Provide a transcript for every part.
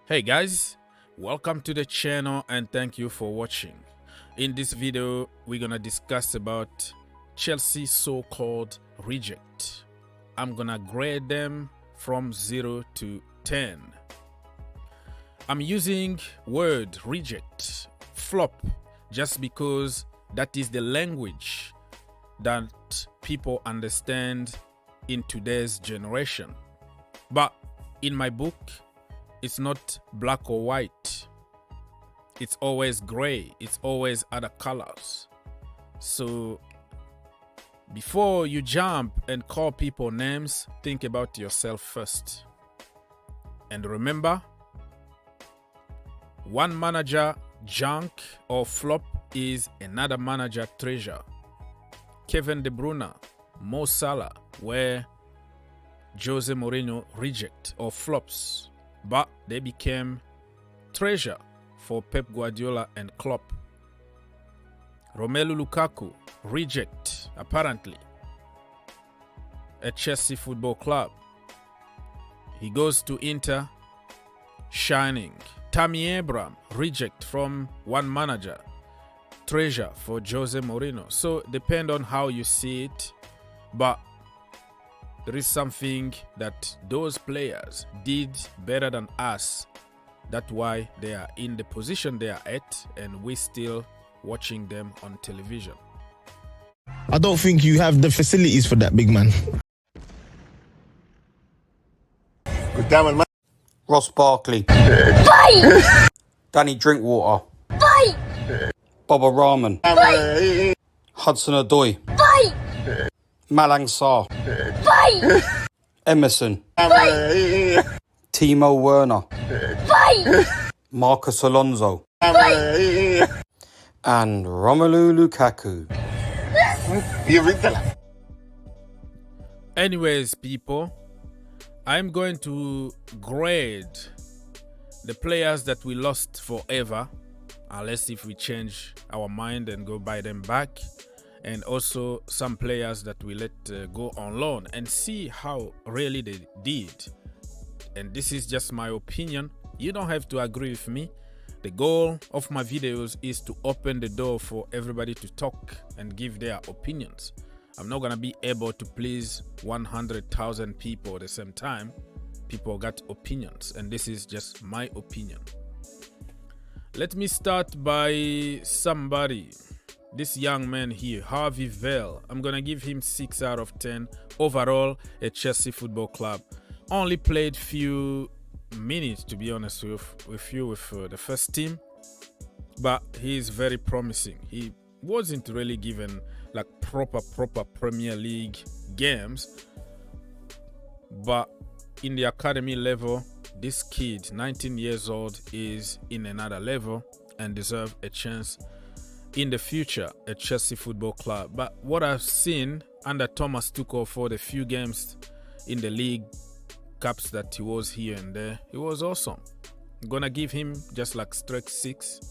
Hey guys, welcome to the channel and thank you for watching. In this video, we're gonna discuss about Chelsea so-called reject. I'm gonna grade them from 0 to 10. I'm using word reject, flop, just because that is the language that people understand in today's generation. But in my book, it's not black or white. It's always gray. It's always other colors. So before you jump and call people names, think about yourself first. And remember, one manager junk or flop is another manager treasure. Kevin De Bruyne, Mo Salah were Jose Mourinho reject or flops, but they became treasure for Pep Guardiola and Klopp. Romelu Lukaku, reject, apparently, at Chelsea Football Club. He goes to Inter, shining. Tammy Abraham, reject from one manager, treasure for Jose Mourinho. So depend on how you see it, but there is something that those players did better than us. That's why they are in the position they are at, and we still watching them on television. I don't think you have the facilities for that, big man. Good damn, man. Ross Barkley. Fight! Danny Drinkwater. Fight! Baba Rahman. Fight! Hudson-Odoi. Fight! Malang Sarr. Fight! Emerson. Fight! Timo Werner. Fight! Marcus Alonso. Fight! And Romelu Lukaku. Anyways, people, I'm going to grade the players that we lost forever, unless if we change our mind and go buy them back, and also some players that we let go on loan and see how really they did. And this is just my opinion. You don't have to agree with me. The goal of my videos is to open the door for everybody to talk and give their opinions. I'm not gonna be able to please 100,000 people at the same time. People got opinions, and this is just my opinion. Let me start by somebody. This young man here, Harvey Vale. I'm gonna give him 6 out of 10 overall at Chelsea Football Club. Only played few minutes, to be honest with you, with the first team, but he is very promising. He wasn't really given like proper Premier League games, but in the academy level, this kid, 19 years old, is in another level and deserves a chance in the future at Chelsea Football Club. But what I've seen under Thomas Tuchel for the few games in the league cups that he was here and there, it was awesome. I'm gonna give him just like straight 6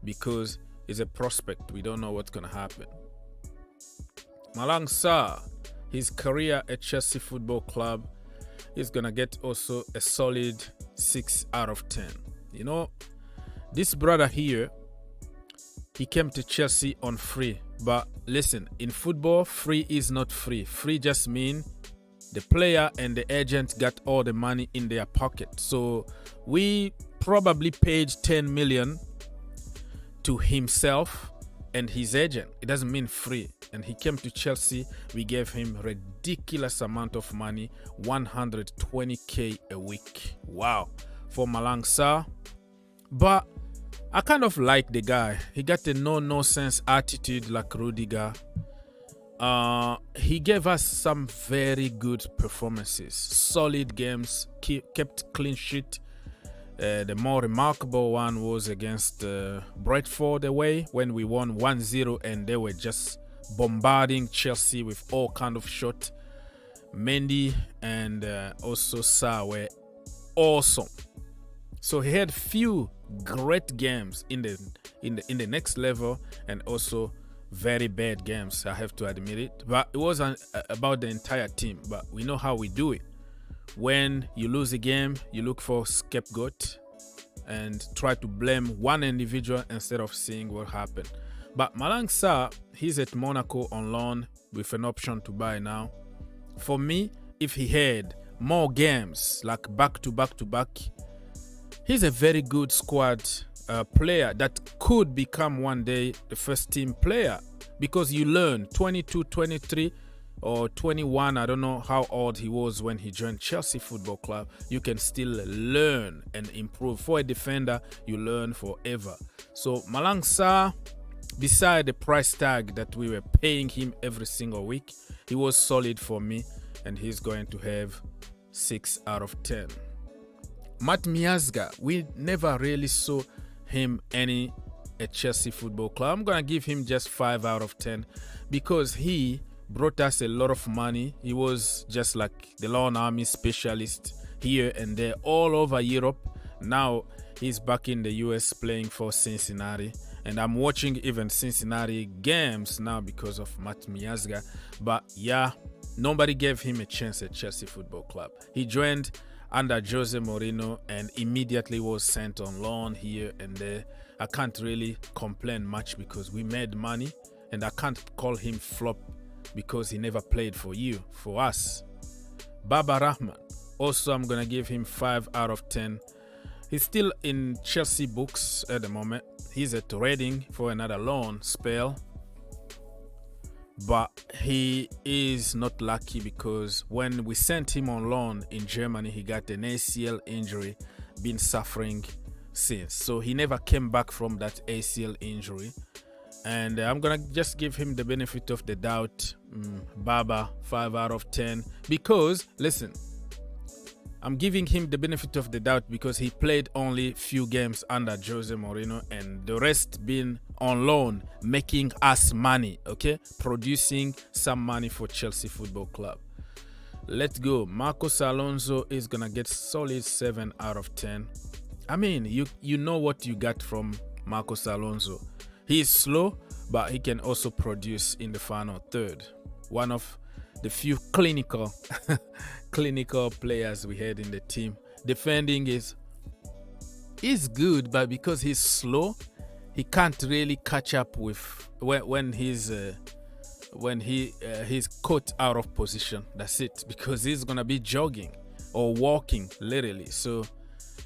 because he's a prospect. We don't know what's gonna happen. Malang Sarr, his career at Chelsea Football Club, is gonna get also a solid 6 out of 10. You know, this brother here, he came to Chelsea on free. But listen, in football, free is not free. Free just means the player and the agent got all the money in their pocket. So we probably paid 10 million to himself and his agent. It doesn't mean free. And he came to Chelsea. We gave him ridiculous amount of money, 120k a week. Wow, for Malang Sarr. But I kind of like the guy. He got a no-nonsense attitude like Rudiger. He gave us some very good performances, solid games, kept clean sheet. The more remarkable one was against Brentford away when we won 1-0 and they were just bombarding Chelsea with all kind of shots. Mendy and also Sarr were awesome. So he had few great games in the next level and also very bad games, I have to admit it. But it wasn't about the entire team. But we know how we do it. When you lose a game, you look for scapegoat. and try to blame one individual instead of seeing what happened. But Malang Sarr, he's at Monaco on loan with an option to buy now. For me, if he had more games, like back to back, he's a very good squad player that could become one day the first team player, because you learn 22, 23 or 21, I don't know how old he was when he joined Chelsea Football Club. You can still learn and improve. For a defender, you learn forever. So Malang Sarr, beside the price tag that we were paying him every single week, he was solid for me, and he's going to have 6 out of 10. Matt Miazga, we never really saw him any at Chelsea Football Club. I'm going to give him just 5 out of 10 because he brought us a lot of money. He was just like the Lawn Army specialist here and there all over Europe. Now he's back in the US playing for Cincinnati, and I'm watching even Cincinnati games now because of Matt Miazga. But yeah, nobody gave him a chance at Chelsea Football Club. He joined under Jose Mourinho and immediately was sent on loan here and there. I can't really complain much because we made money, and I can't call him flop because he never played for you, for us. Baba Rahman, also I'm gonna give him 5 out of 10. He's still in Chelsea books at the moment. He's at Reading for another loan spell, but he is not lucky because when we sent him on loan in Germany, he got an ACL injury, been suffering since. So he never came back from that ACL injury. And I'm gonna just give him the benefit of the doubt. Baba, 5 out of 10. Because, listen, I'm giving him the benefit of the doubt because he played only few games under Jose Mourinho, and the rest been on loan, making us money, okay? Producing some money for Chelsea Football Club. Let's go. Marcos Alonso is gonna get solid 7 out of 10. I mean, you know what you got from Marcos Alonso. He is slow, but he can also produce in the final third. One of the few clinical players we had in the team. Defending is good, but because he's slow, he can't really catch up with when he's caught out of position. That's it, because he's gonna be jogging or walking literally. So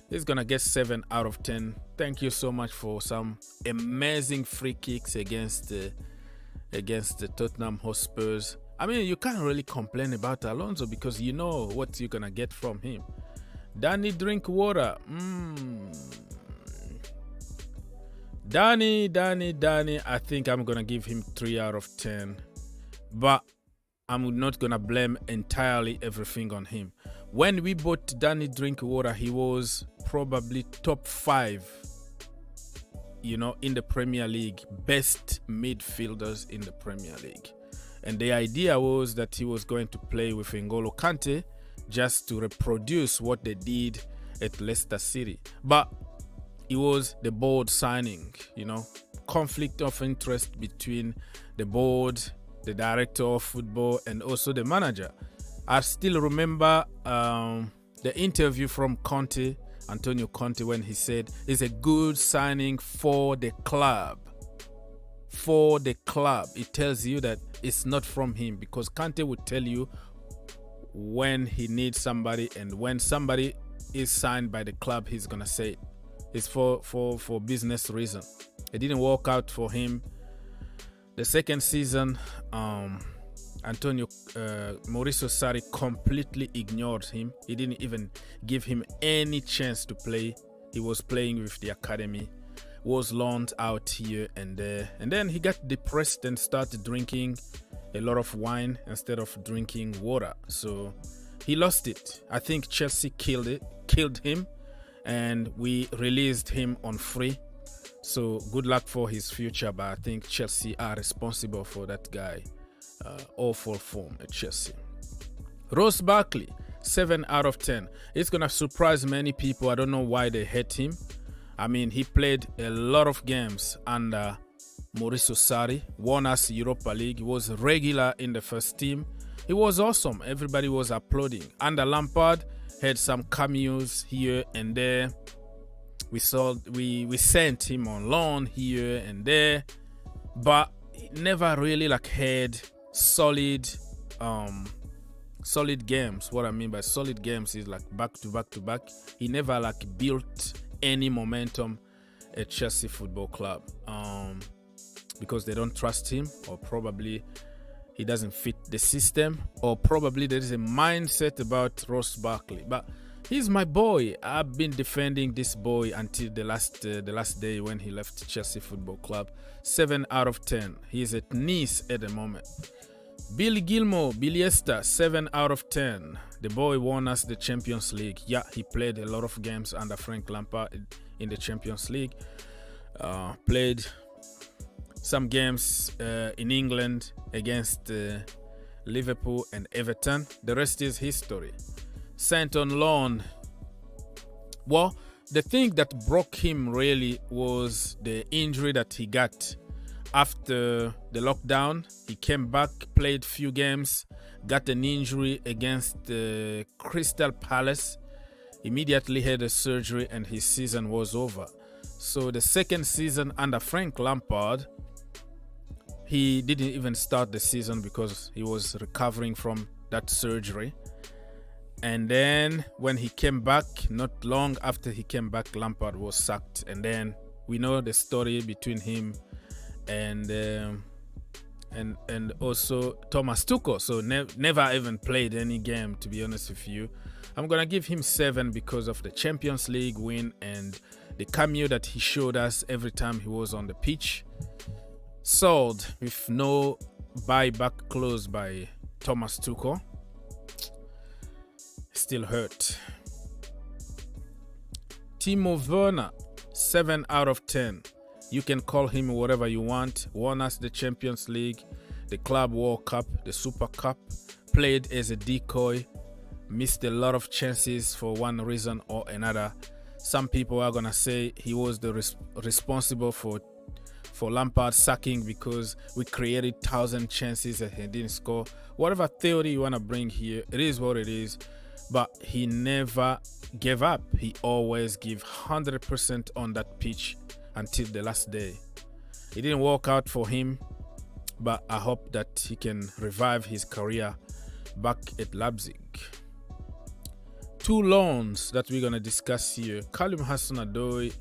he's gonna get 7 out of 10. Thank you so much for some amazing free kicks against the Tottenham Hotspurs. I mean, you can't really complain about Alonso because you know what you're gonna get from him. Danny Drinkwater. Danny. I think I'm gonna give him 3 out of 10, but I'm not gonna blame entirely everything on him. When we bought Danny Drinkwater, he was probably top 5, in the Premier League, best midfielders in the Premier League. And the idea was that he was going to play with N'Golo Kante just to reproduce what they did at Leicester City. But it was the board signing, conflict of interest between the board, the director of football, and also the manager. I still remember the interview from Antonio Conte, when he said it's a good signing for the club. For the club. It tells you that it's not from him, because Conte would tell you when he needs somebody, and when somebody is signed by the club, he's gonna say it's for business reason. It didn't work out for him. The second season, Mauricio Sarri completely ignored him. He didn't even give him any chance to play. He was playing with the academy, was loaned out here and there, and then he got depressed and started drinking a lot of wine instead of drinking water. So he lost it. I think Chelsea killed him, and we released him on free. So good luck for his future, but I think Chelsea are responsible for that guy. Awful form at Chelsea. Ross Barkley, 7 out of 10. It's gonna surprise many people. I don't know why they hate him. I mean, he played a lot of games under Mauricio Sarri, won us Europa League, was regular in the first team. He was awesome. Everybody was applauding. Under Lampard, had some cameos here and there. We sent him on loan here and there, but never really like had solid games. What I mean by solid games is like back to back. He never like built any momentum at Chelsea Football Club because they don't trust him, or probably he doesn't fit the system, or probably there is a mindset about Ross Barkley. But he's my boy. I've been defending this boy until the last day when he left Chelsea Football Club. 7 out of 10. He's at Nice at the moment. Billy Gilmore, Biliesta, 7 out of 10. The boy won us the Champions League. Yeah, he played a lot of games under Frank Lampard in the Champions League. Played some games in England against Liverpool and Everton. The rest is history. Sent on loan. Well, the thing that broke him really was the injury that he got after the lockdown. He came back, played few games, got an injury against Crystal Palace, immediately had a surgery, and his season was over. So the second season under Frank Lampard, he didn't even start the season because he was recovering from that surgery. And then when he came back, not long after he came back, Lampard was sacked. And then we know the story between him and also Thomas Tuchel. So never even played any game, to be honest with you. I'm gonna give him 7 because of the Champions League win and the cameo that he showed us every time he was on the pitch. Sold with no buyback clause by Thomas Tuchel. Still hurt. Timo Werner, 7 out of 10. You can call him whatever you want. Won us the Champions League, the Club World Cup, the Super Cup. Played as a decoy. Missed a lot of chances for one reason or another. Some people are gonna say he was the responsible for Lampard sacking because we created 1,000 chances and he didn't score. Whatever theory you wanna bring here, it is what it is. But he never gave up. He always gave 100% on that pitch until the last day. It didn't work out for him, but I hope that he can revive his career back at Leipzig. 2 loans that we're going to discuss here. Callum Hudson-Odoi,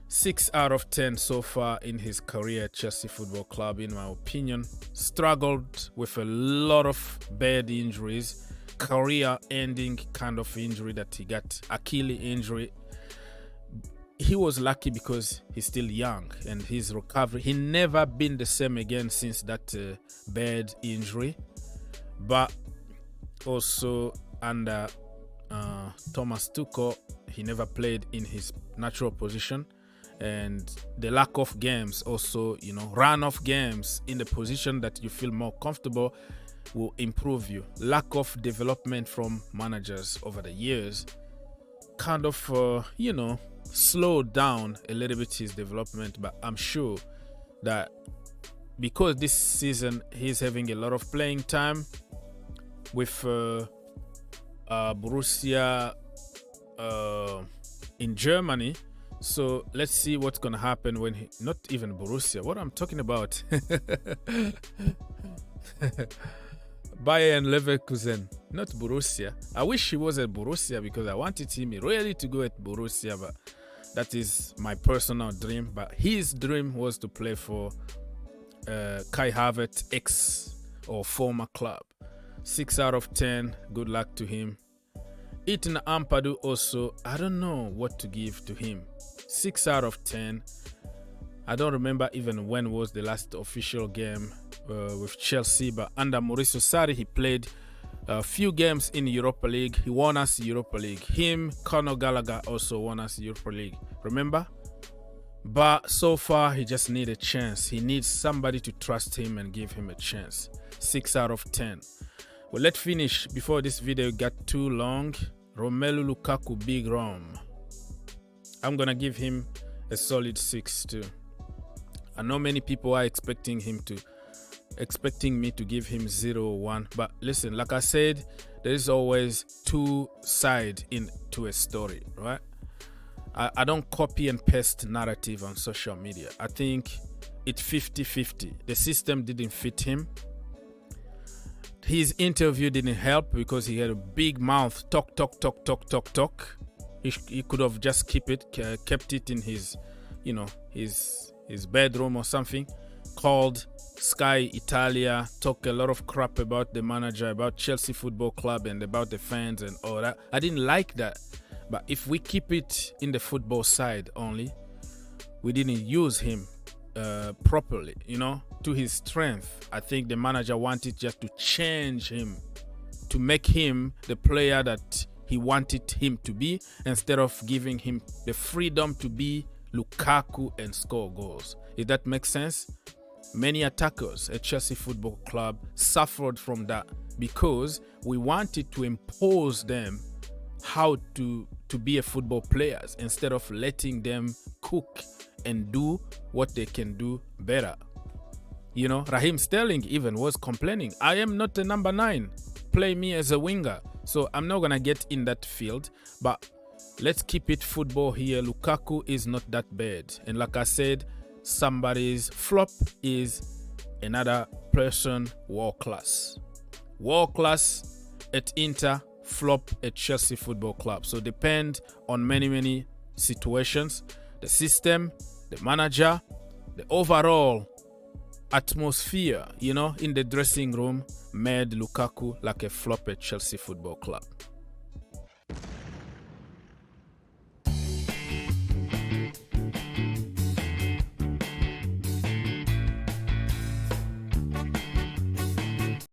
6 out of 10 so far in his career at Chelsea Football Club, in my opinion. Struggled with a lot of bad injuries. Career-ending kind of injury that he got, Achilles injury. He was lucky because he's still young and his recovery. He never been the same again since that bad injury. But also under Thomas Tuchel, he never played in his natural position, and the lack of games also, run of games in the position that you feel more comfortable will improve you. Lack of development from managers over the years kind of slowed down a little bit his development. But I'm sure that because this season he's having a lot of playing time with Borussia in Germany. So let's see what's gonna happen when he, not even Borussia, what I'm talking about. Bayern Leverkusen, not Borussia. I wish he was at Borussia because I wanted him really to go at Borussia, but that is my personal dream. But his dream was to play for Kai Havertz ex or former club. 6 out of 10. Good luck to him. Ethan Ampadu also, I don't know what to give to him. 6 out of 10. I don't remember even when was the last official game with Chelsea, but under Mauricio Sarri, he played a few games in Europa League. He won us Europa League. Him, Conor Gallagher also won us Europa League. Remember? But so far, he just needs a chance. He needs somebody to trust him and give him a chance. 6 out of 10. Well, let's finish before this video got too long. Romelu Lukaku, Big Rom. I'm gonna give him a solid 6 too. I know many people are expecting me to give him 0 or 1, but listen, like I said, there is always 2 sides into a story, right? I don't copy and paste narrative on social media. I think it's 50-50. The system didn't fit him. His interview didn't help because he had a big mouth, talk. He could have just kept it in his, his bedroom or something. Called Sky Italia, talk a lot of crap about the manager, about Chelsea Football Club, and about the fans and all that. I didn't like that. But if we keep it in the football side only, we didn't use him properly, to his strength. I think the manager wanted just to change him, to make him the player that he wanted him to be, instead of giving him the freedom to be Lukaku and score goals. If that makes sense? Many attackers at Chelsea Football Club suffered from that because we wanted to impose them how to be a football players instead of letting them cook and do what they can do better. Raheem Sterling even was complaining, I am not a number 9. Play me as a winger. So I'm not going to get in that field. But let's keep it football here. Lukaku is not that bad. And like I said, somebody's flop is another person world class. World class at Inter, flop at Chelsea Football Club. So depend on many situations. The system, the manager, the overall atmosphere, in the dressing room made Lukaku like a flop at Chelsea Football Club.